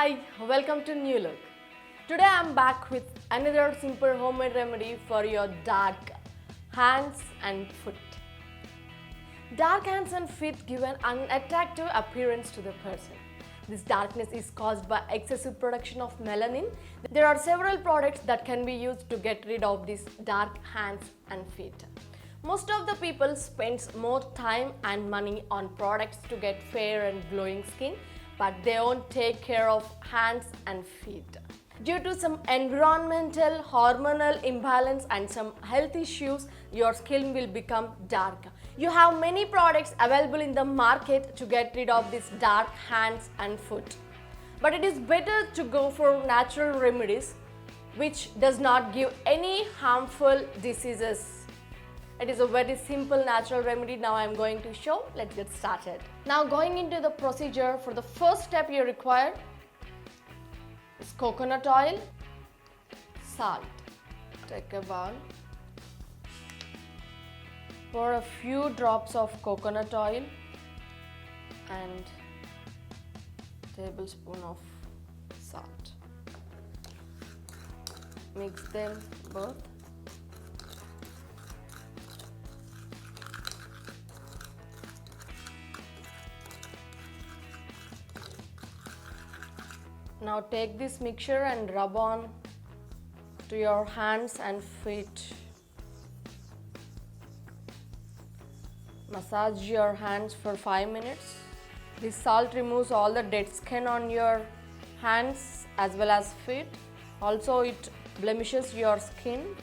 Hi, welcome to New Look. Today I am back with another simple homemade remedy for your dark hands and foot. Dark hands and feet give an unattractive appearance to the person. This darkness is caused by excessive production of melanin. There are several products that can be used to get rid of these dark hands and feet. Most of the people spends more time and money on products to get fair and glowing skin, but they don't take care of hands and feet. Due to some environmental, hormonal imbalance and some health issues, your skin will become dark. You have many products available in the market to get rid of these dark hands and foot. But it is better to go for natural remedies which does not give any harmful diseases. It is a very simple natural remedy. Now I am going to show. Let's get started. Now going into the procedure, for the first step you require is coconut oil, salt. Take a bowl. Pour a few drops of coconut oil and tablespoon of salt. Mix them both. Now take this mixture and rub on to your hands and feet. Massage your hands for 5 minutes. This salt removes all the dead skin on your hands as well as feet. Also it blemishes your skin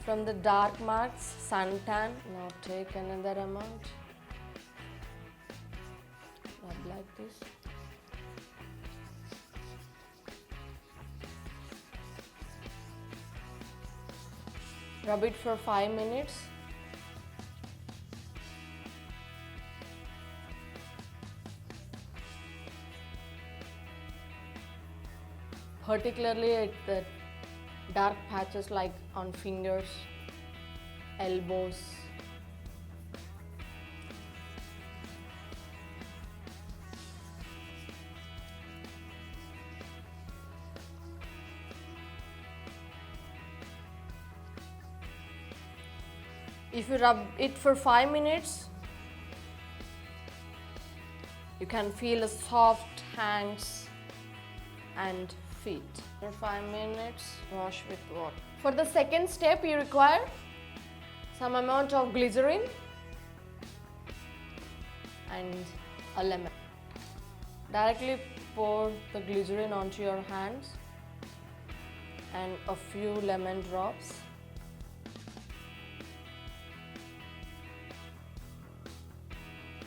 from the dark marks, suntan. Now take another amount. Rub like this. Rub it for 5 minutes. Particularly at the dark patches like on fingers, elbows. If you rub it for 5 minutes, you can feel a soft hands and feet. For 5 minutes, wash with water. For the second step, you require some amount of glycerin and a lemon. Directly pour the glycerin onto your hands and a few lemon drops.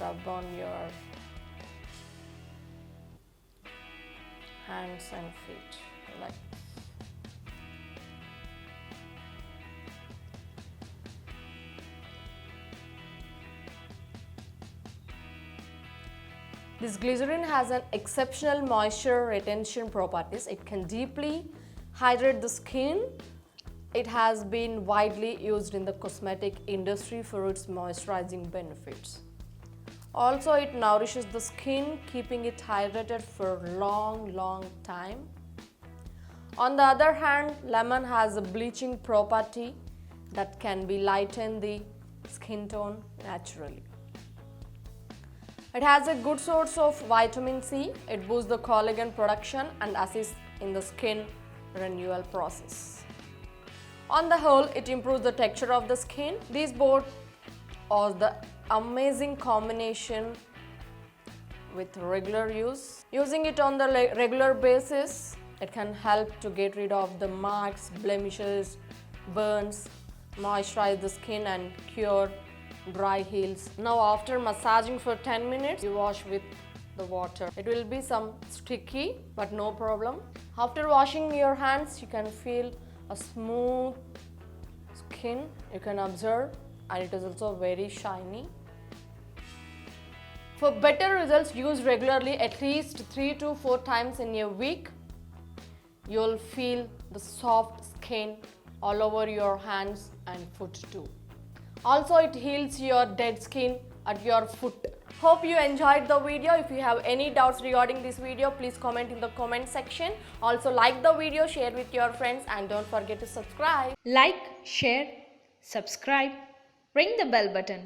Rub on your hands and feet like this. This glycerin has an exceptional moisture retention properties. It can deeply hydrate the skin. It has been widely used in the cosmetic industry for its moisturizing benefits. Also, it nourishes the skin, keeping it hydrated for long time. On the other hand, lemon has a bleaching property that can be lighten the skin tone naturally. It has a good source of vitamin C. It boosts the collagen production and assists in the skin renewal process. On the whole, it improves the texture of the skin. These both are the amazing combination with regular use. Using it on the regular basis, it can help to get rid of the marks, blemishes, burns, moisturize the skin and cure dry heels. Now after massaging for 10 minutes, you wash with the water. It will be some sticky, but no problem. After washing your hands, you can feel a smooth skin, you can observe, and it is also very shiny. For better results, use regularly at least 3 to 4 times in a week. You'll feel the soft skin all over your hands and foot too. Also, it heals your dead skin at your foot. Hope you enjoyed the video. If you have any doubts regarding this video, please comment in the comment section. Also like the video, share with your friends, and don't forget to subscribe. Like, share, subscribe, ring the bell button.